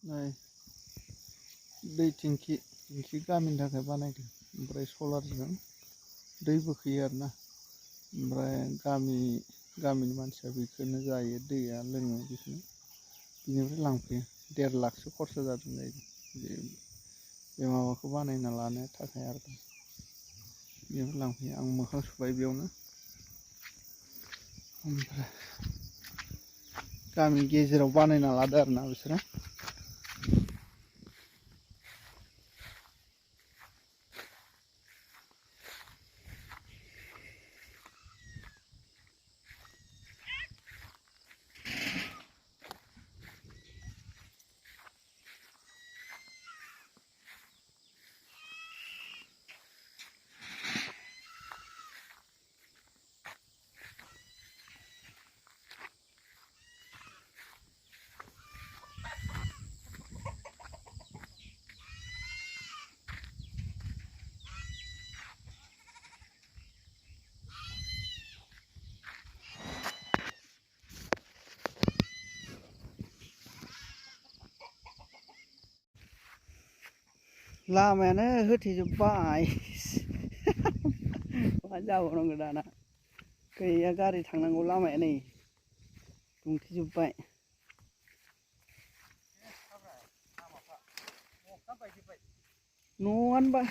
नै दै टेंखि गामिनि थाखाय बानायदों ओमफ्राय सलारजों दै बोखोयो आरोना ओमफ्राय गामिनि मानसिया बेखौनो जायो दैया लोङो बेखौनो बिनिफ्राय लांफैयो 1.5 लाखसो खरसा जादों जाहैदों बे माबाखौ बानायना लानो थाखाय आरो बेनिफ्राय लांफैयो आं मोखां सुबाय बेयावनो ओमफ्राय गामि गेजेराव बानायना लादो आरोना बिसोरो लामायानो होथेजोब्बाय मा जाबावनांगौ दाना गैया गारि थांनांगौ लामाया नै दुंथेजोब्बाय न'आनो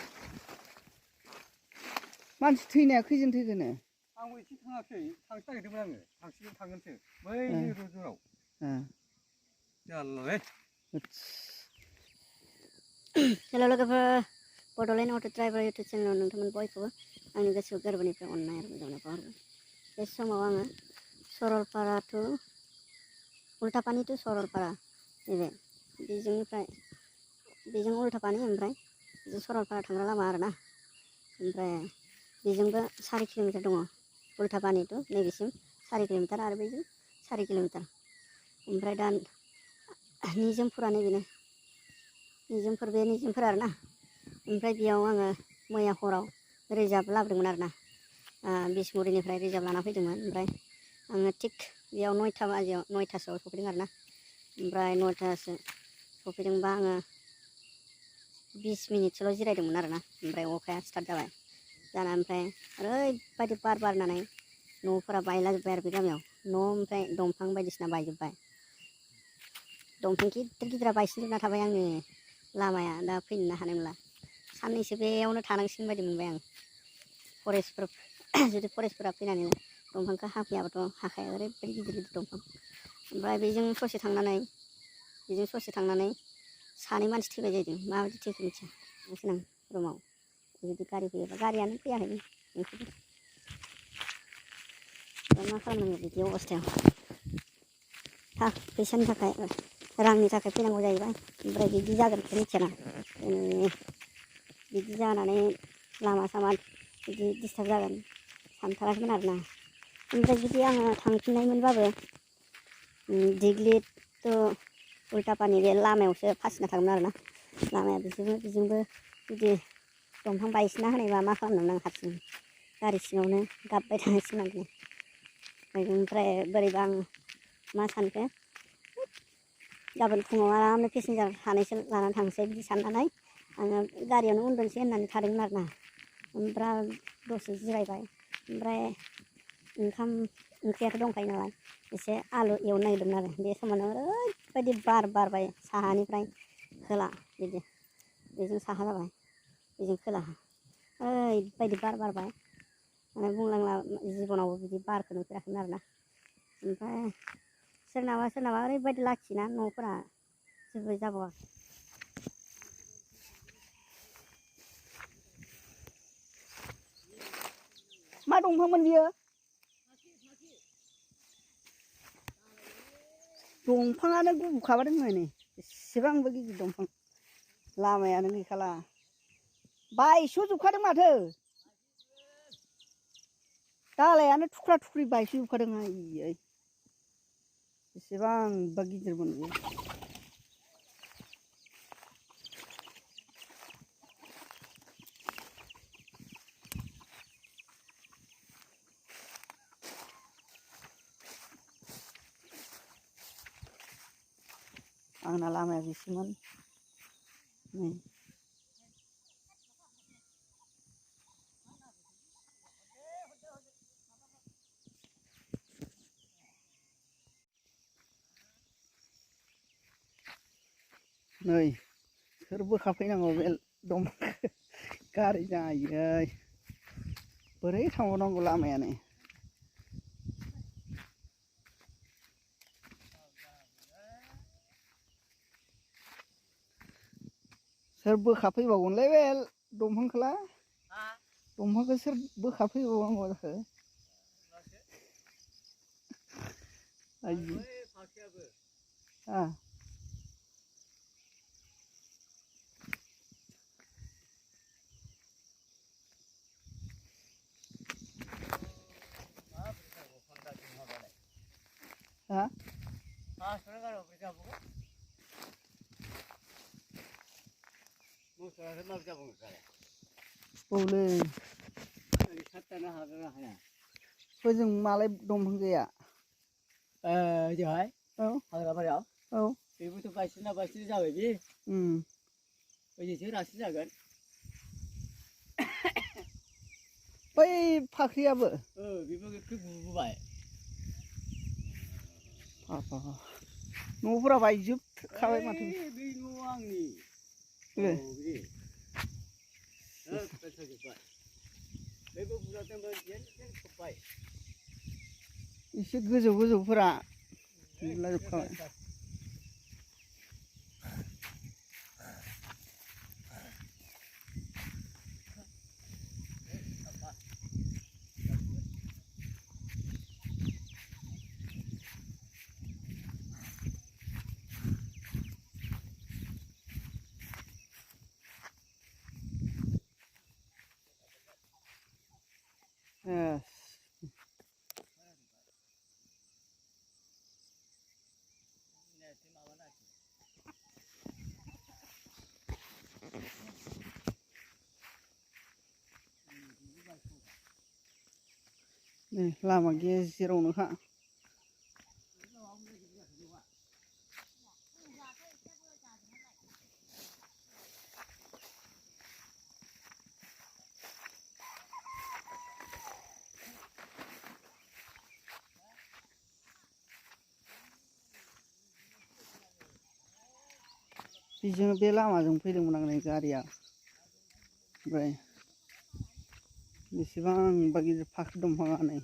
मानसि थैनाया खैजन थैखोनो आंबो एसे थाङाखै थांनो नागिरदोंमोन आङो थांगोनसो बै रुजुनाव जारलालै हेल' लोगोफोर बड'लेण्ड अट' ड्राइभार इउटुब चेनेलाव नोंथांमोन बयखौबो आंनि गोसो गोरबोनिफ्राय अननाय आरो मोजां बावहरबाय बे समाव आङो सरलपारा टु उल्टापानि टु सरलपारा नैबे बेजों उल्टापानि ओमफ्राय बेजों सरलपारा थांग्रा लामा आरोना ओमफ्राय बेजोंबो 4 किल'मिटार दङ उल्टापानि टु नैबेसिम 4 किल'मिटार आरो बेजों 4 किल'मिटार ओमफ्राय दा निजोमफोरा नैबेनो निजोमफोर आरोना ओमफ्राय बेयाव आङो मैया हराव रिजार्भ लाबोदोंमोन आरोना बिसमुरिनिफ्राय रिजार्भ लाना फैदोंमोन ओमफ्राय आङो थिग बेयाव 9थासोआव सफैदों आरोना ओमफ्राय 9थासो सफैदोंबा आङो 20 मिनिटसोल' जिरायदोंमोन आरोना ओमफ्राय अखाया स्टार्ट जाबाय जाना ओमफ्राय ओरैबायदि बार बारनानै न'फोरा बायलाजोब्बाय आरो बे गामियाव ओमफ्राय दंफां बायदिसिना बायजोब्बाय दंफां गिदिर गिदिरा बायसिनजोबना थाबाय आंनि लामाया दा फैनोनो हानाय नंला साननैसो बेयावनो थानांसिगोन बायदि मोनबाय आं जुदि फरेस्टफोरा फैनानै दंफांखौ हाफैयाबाथ' हाखाया ओरैबायदि गिदिर गिदिर दंफां ओमफ्राय बेजों ससे थांनानै सानै मानसि थैबाय जाहैदों माबायदि थैखो मिथिया थांसै आं रुमाव जुदि गारि फैयोबा गारियानो फैयाखै ओंखायनो दा मा खालामनांगौ बिदि अबस्थायाव फैसानि थाखाय रांनि थाखाय फैनांगौ जाहैबाय ओमफ्राय बिदि जागोनखौ मिथियाना बिदि जानानै लामा सामा बिदि डिस्टार्ब जागोन सानथाराखैमोन आरोना ओमफ्राय जुदि आङो थांफिननायमोनबाबो दिग्लि टु उल्टापानि बे लामायावसो फासिना थाङोमोन आरोना लामाया बेजोंबो जुदि दंफां बायसिना होनायबा मा खालामनांगोन आं हारसिं गारि सिङावनो गाबबाय थानांसिगोन आरोना ओमफ्राय बोरैबा आं मा सानखो गाबोन फुङाव आरामनो पेसेन्जार सानैसो लानानै थांसै बिदि साननानै आङो गारियावनो उन्दुनोसै होननानै थादोंमोन आरोना ओमफ्राय दसे जिरायबाय ओमफ्राय ओंख्रियाथ' दंखायो नालाय एसे आलु एवनो नागिरदोंमोन आरो बे समावनो ओरैबायदि बार बारबाय साहानिफ्राय खोला बेजों साहा जाबाय बेजों खोलाहा ओरैबायदि बार बारबाय माने बुंनांला जिबनावबो बिदि बारखौ नुफेराखैमोन आरोना ओमफ्राय सोरनाबा ओरैबायदि लाखिना न'फोरा जेबो जाबावाखै मा दंफांमोन बियो दंफाङानो गुबुखाबादों नै एसेबांबो गिदिर दंफां लामायानो गैखाला बायस'जोबखादों माथो दालायानो थुख्रा थुख्रि बायस'जोबखादों आयै बेसेबांबा गिदिरमोन बेयो आंना लामाया बिसिमोन नै नै सोर बोखाफैनांगौ बे दंफांखौ गारि जायै बोरै थांबावनांगौ लामायानो सोर बोखाफैबावगोनलै बे दंफांखौलाय दंफांखौ सोर बोखाफैबावनांगौ जाखो आयु हा औलै हजों मालाय दंफां गैया जोंहाय औ हाग्राबारियाव औ बेबोथ' बायसिना बायसिना जाबाय बे ओजोंसो रासिन जागोन बै फाख्रियाबो बेबो एखे गुबोबाय न'फोरा बायजोबखाबाय माथो बै न'आ आंनि ए बैबो बुरजादोंमोन जेन जेन खोब्बाय एसे गोजौ गोजौफोरा गुलाजोबखाबाय नै लामा गेजेरावनोखा बेजों बे लामाजों फैदोंमोन आं नै गारिया ओमफ्राय बेसेबांबा गिदिर फाख्रि दंफाङा नै